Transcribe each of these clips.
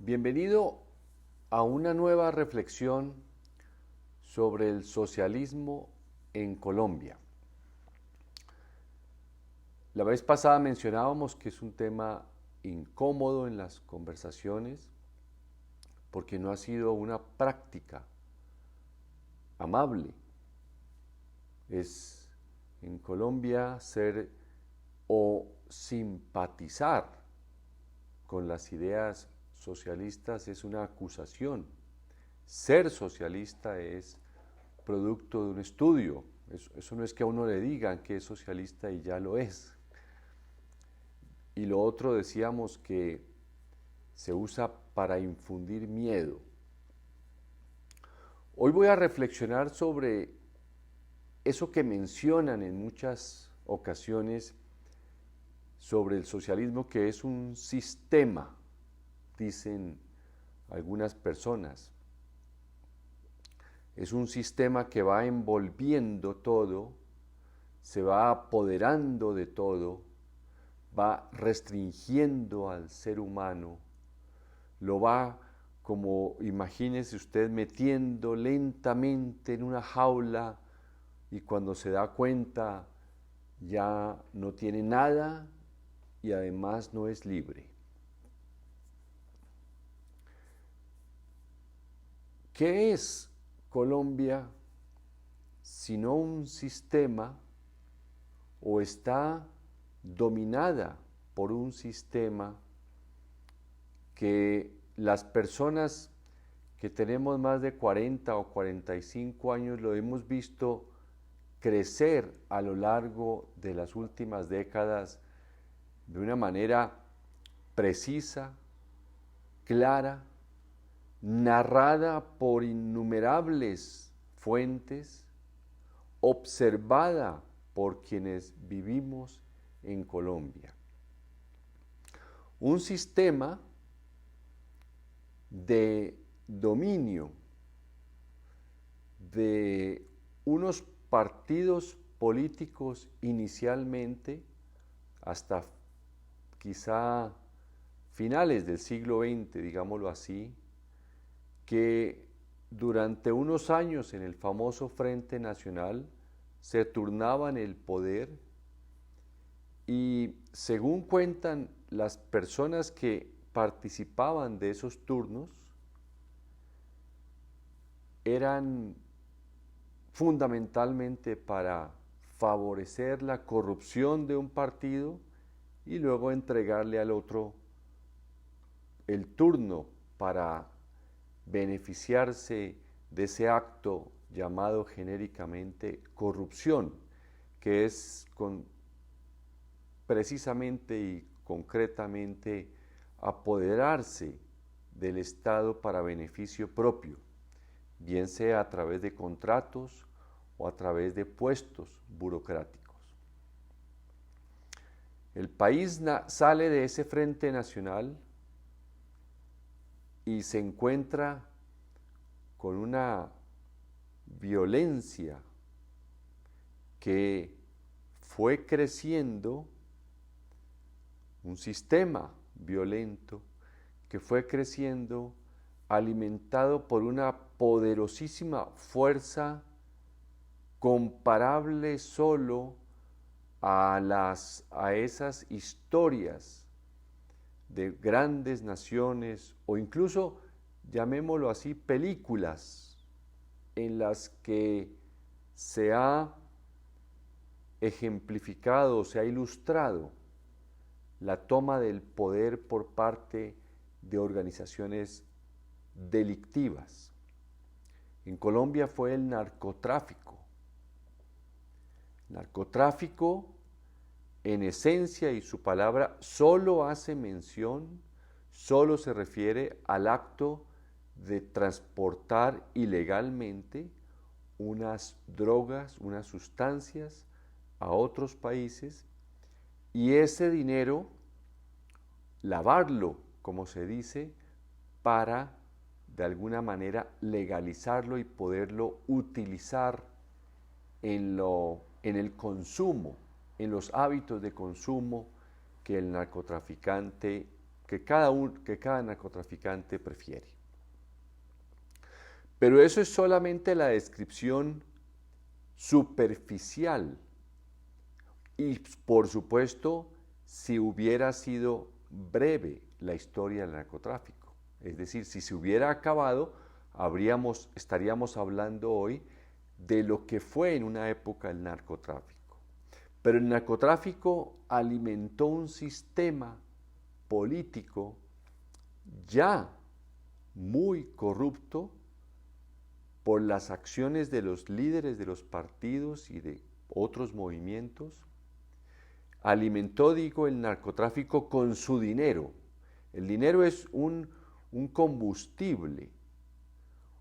Bienvenido a una nueva reflexión sobre el socialismo en Colombia. La vez pasada mencionábamos que es un tema incómodo en las conversaciones porque no ha sido una práctica amable. Es en Colombia ser o simpatizar con las ideas socialistas es una acusación. Ser socialista es producto de un estudio. Eso no es que a uno le digan que es socialista y ya lo es. Y lo otro decíamos que se usa para infundir miedo. Hoy voy a reflexionar sobre eso que mencionan en muchas ocasiones sobre el socialismo, que es un sistema, dicen algunas personas. Es un sistema que va envolviendo todo, se va apoderando de todo, va restringiendo al ser humano, lo va, como imagínese usted, metiendo lentamente en una jaula y cuando se da cuenta ya no tiene nada y además no es libre. ¿Qué es Colombia sino un sistema o está dominada por un sistema que las personas que tenemos más de 40 o 45 años lo hemos visto crecer a lo largo de las últimas décadas de una manera precisa, clara, narrada por innumerables fuentes, observada por quienes vivimos en Colombia? Un sistema de dominio de unos partidos políticos inicialmente hasta quizá finales del siglo XX, digámoslo así, que durante unos años en el famoso Frente Nacional se turnaban el poder y según cuentan las personas que participaban de esos turnos, eran fundamentalmente para favorecer la corrupción de un partido y luego entregarle al otro el turno para beneficiarse de ese acto llamado genéricamente corrupción, que es precisamente y concretamente apoderarse del Estado para beneficio propio, bien sea a través de contratos o a través de puestos burocráticos. El país sale de ese frente nacional y se encuentra con una violencia que fue creciendo, un sistema violento que fue creciendo alimentado por una poderosísima fuerza comparable solo a esas historias de grandes naciones o incluso, llamémoslo así, películas en las que se ha ejemplificado, se ha ilustrado la toma del poder por parte de organizaciones delictivas. En Colombia fue el narcotráfico. Narcotráfico, en esencia y su palabra, solo hace mención, solo se refiere al acto de transportar ilegalmente unas drogas, unas sustancias a otros países y ese dinero lavarlo, como se dice, para de alguna manera legalizarlo y poderlo utilizar en el consumo, en los hábitos de consumo que el narcotraficante que cada narcotraficante prefiere. Pero eso es solamente la descripción superficial. Y por supuesto, si hubiera sido breve la historia del narcotráfico, es decir, si se hubiera acabado, estaríamos hablando hoy de lo que fue en una época el narcotráfico. Pero el narcotráfico alimentó un sistema político ya muy corrupto por las acciones de los líderes de los partidos y de otros movimientos. Alimentó, digo, el narcotráfico con su dinero. El dinero es un combustible,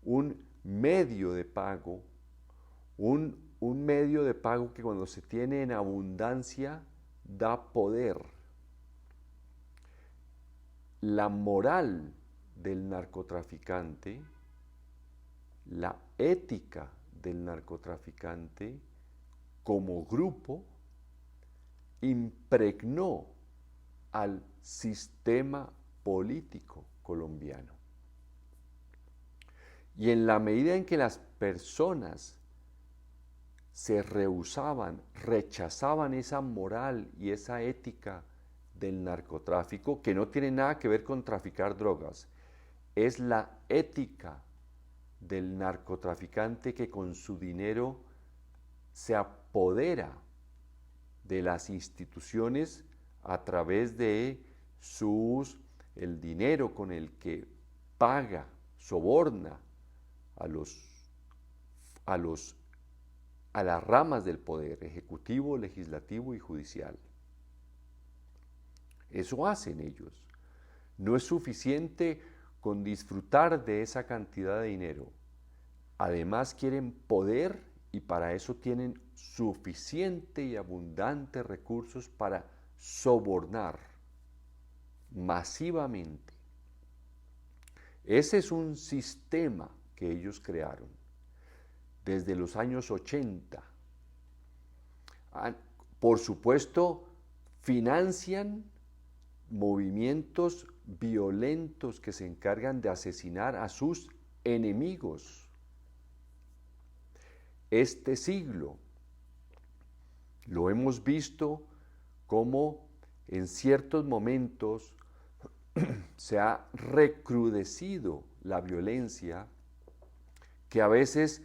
un medio de pago, un medio de pago que cuando se tiene en abundancia da poder. La moral del narcotraficante, la ética del narcotraficante como grupo impregnó al sistema político colombiano. Y en la medida en que las personas se rehusaban, rechazaban esa moral y esa ética del narcotráfico, que no tiene nada que ver con traficar drogas, es la ética del narcotraficante que con su dinero se apodera de las instituciones a través de el dinero con el que paga, soborna a las ramas del poder ejecutivo, legislativo y judicial. Eso hacen ellos. No es suficiente con disfrutar de esa cantidad de dinero. Además quieren poder y para eso tienen suficiente y abundante recursos para sobornar masivamente. Ese es un sistema que ellos crearon desde los años 80. Por supuesto, financian movimientos violentos que se encargan de asesinar a sus enemigos. Este siglo lo hemos visto como en ciertos momentos se ha recrudecido la violencia, que a veces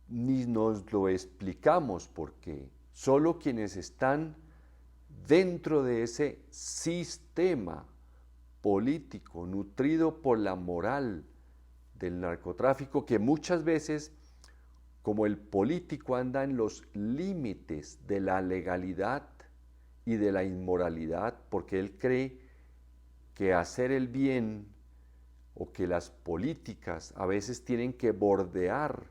ni nos lo explicamos porque solo quienes están dentro de ese sistema político nutrido por la moral del narcotráfico, que muchas veces, como el político anda en los límites de la legalidad y de la inmoralidad, porque él cree que hacer el bien o que las políticas a veces tienen que bordear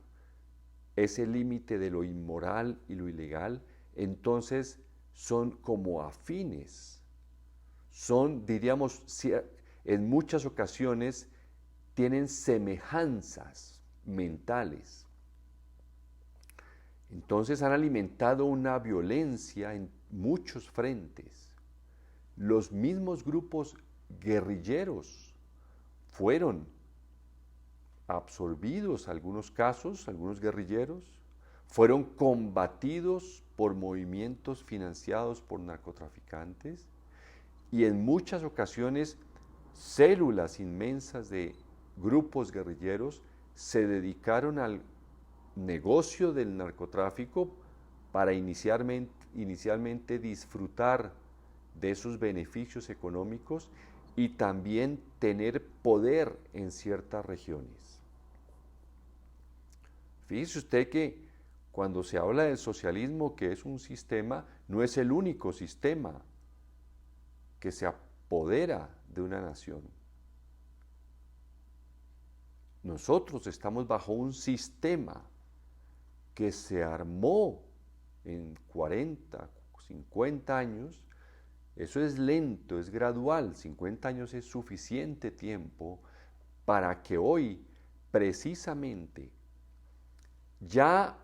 ese límite de lo inmoral y lo ilegal, entonces son como afines. Son, diríamos, en muchas ocasiones tienen semejanzas mentales. Entonces han alimentado una violencia en muchos frentes. Los mismos grupos guerrilleros fueron absorbidos, algunos casos, algunos guerrilleros, fueron combatidos por movimientos financiados por narcotraficantes y en muchas ocasiones células inmensas de grupos guerrilleros se dedicaron al negocio del narcotráfico para inicialmente disfrutar de esos beneficios económicos y también tener poder en ciertas regiones. Fíjese usted que cuando se habla del socialismo, que es un sistema, no es el único sistema que se apodera de una nación. Nosotros estamos bajo un sistema que se armó en 40, 50 años. Eso es lento, es gradual. 50 años es suficiente tiempo para que hoy, precisamente, ya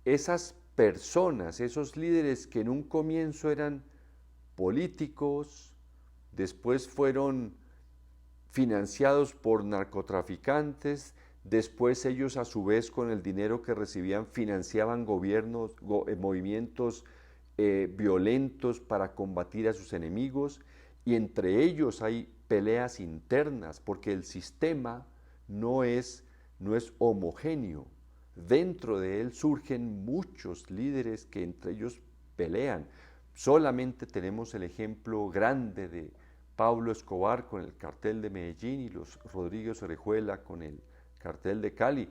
esas personas, esos líderes que en un comienzo eran políticos, después fueron financiados por narcotraficantes, después ellos a su vez con el dinero que recibían financiaban gobiernos, movimientos violentos para combatir a sus enemigos, y entre ellos hay peleas internas porque el sistema no es homogéneo. Dentro de él surgen muchos líderes que entre ellos pelean. Solamente tenemos el ejemplo grande de Pablo Escobar con el cartel de Medellín y los Rodríguez Orejuela con el cartel de Cali,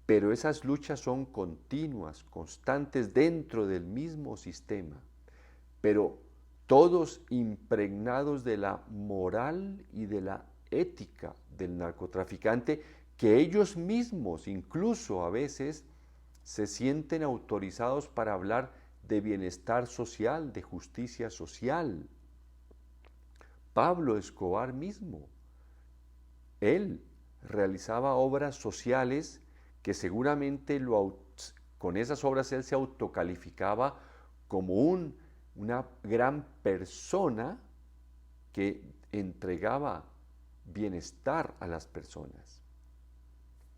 pero esas luchas son continuas, constantes dentro del mismo sistema, pero todos impregnados de la moral y de la ética del narcotraficante, que ellos mismos incluso a veces se sienten autorizados para hablar de bienestar social, de justicia social. Pablo Escobar mismo, él realizaba obras sociales que seguramente con esas obras él se autocalificaba como una gran persona que entregaba bienestar a las personas,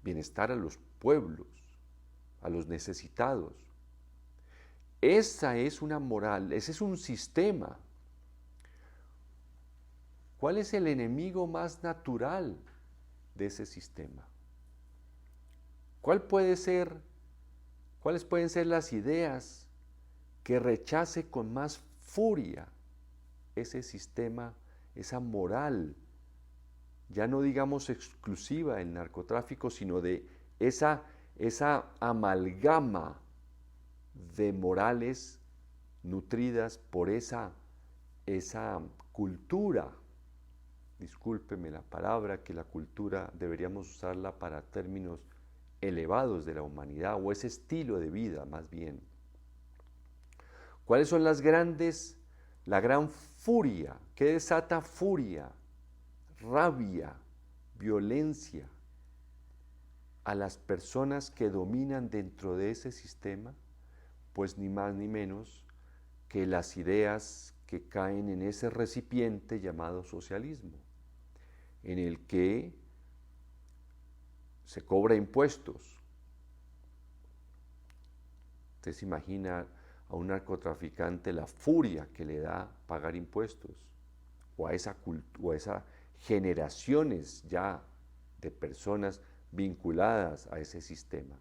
bienestar a los pueblos, a los necesitados. Esa es una moral, ese es un sistema. ¿Cuál es el enemigo más natural de ese sistema? ¿Cuáles pueden ser las ideas que rechace con más furia ese sistema, esa moral, ya no digamos exclusiva del narcotráfico, sino de esa amalgama de morales nutridas por esa cultura? Discúlpeme la palabra, que la cultura deberíamos usarla para términos elevados de la humanidad, o ese estilo de vida más bien. ¿Cuáles son la gran furia? ¿Qué desata furia, rabia, violencia a las personas que dominan dentro de ese sistema? Pues ni más ni menos que las ideas que caen en ese recipiente llamado socialismo, en el que se cobra impuestos. Usted se imagina a un narcotraficante la furia que le da pagar impuestos, o a esas generaciones ya de personas vinculadas a ese sistema.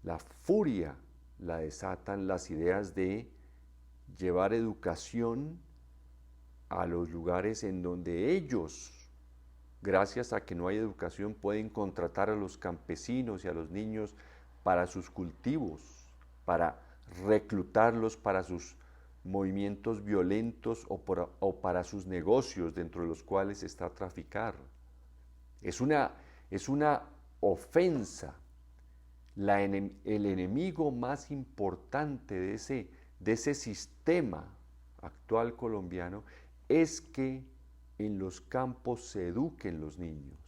La furia la desatan las ideas de llevar educación a los lugares en donde ellos, gracias a que no hay educación, pueden contratar a los campesinos y a los niños para sus cultivos, para reclutarlos para sus movimientos violentos o para sus negocios dentro de los cuales está traficar. Es una ofensa. El enemigo más importante de ese sistema actual colombiano es que en los campos se eduquen los niños,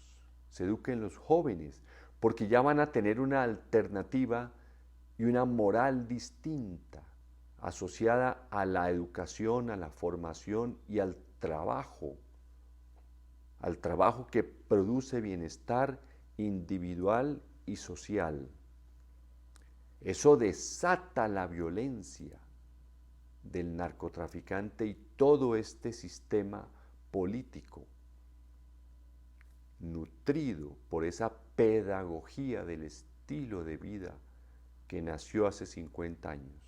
se eduquen los jóvenes, porque ya van a tener una alternativa y una moral distinta, asociada a la educación, a la formación y al trabajo que produce bienestar individual y social. Eso desata la violencia del narcotraficante y todo este sistema político, nutrido por esa pedagogía del estilo de vida que nació hace 50 años.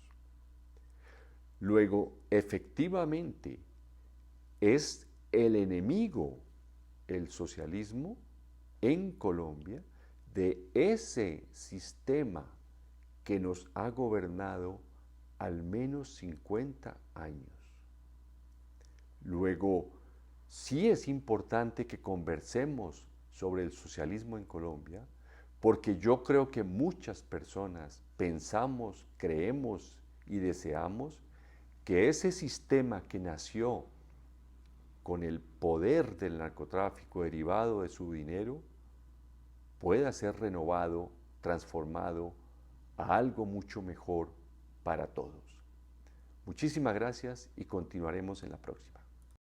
Luego, efectivamente, es el enemigo, el socialismo, en Colombia, de ese sistema que nos ha gobernado al menos 50 años. Luego, sí es importante que conversemos sobre el socialismo en Colombia, porque yo creo que muchas personas pensamos, creemos y deseamos que ese sistema que nació con el poder del narcotráfico derivado de su dinero pueda ser renovado, transformado a algo mucho mejor para todos. Muchísimas gracias y continuaremos en la próxima.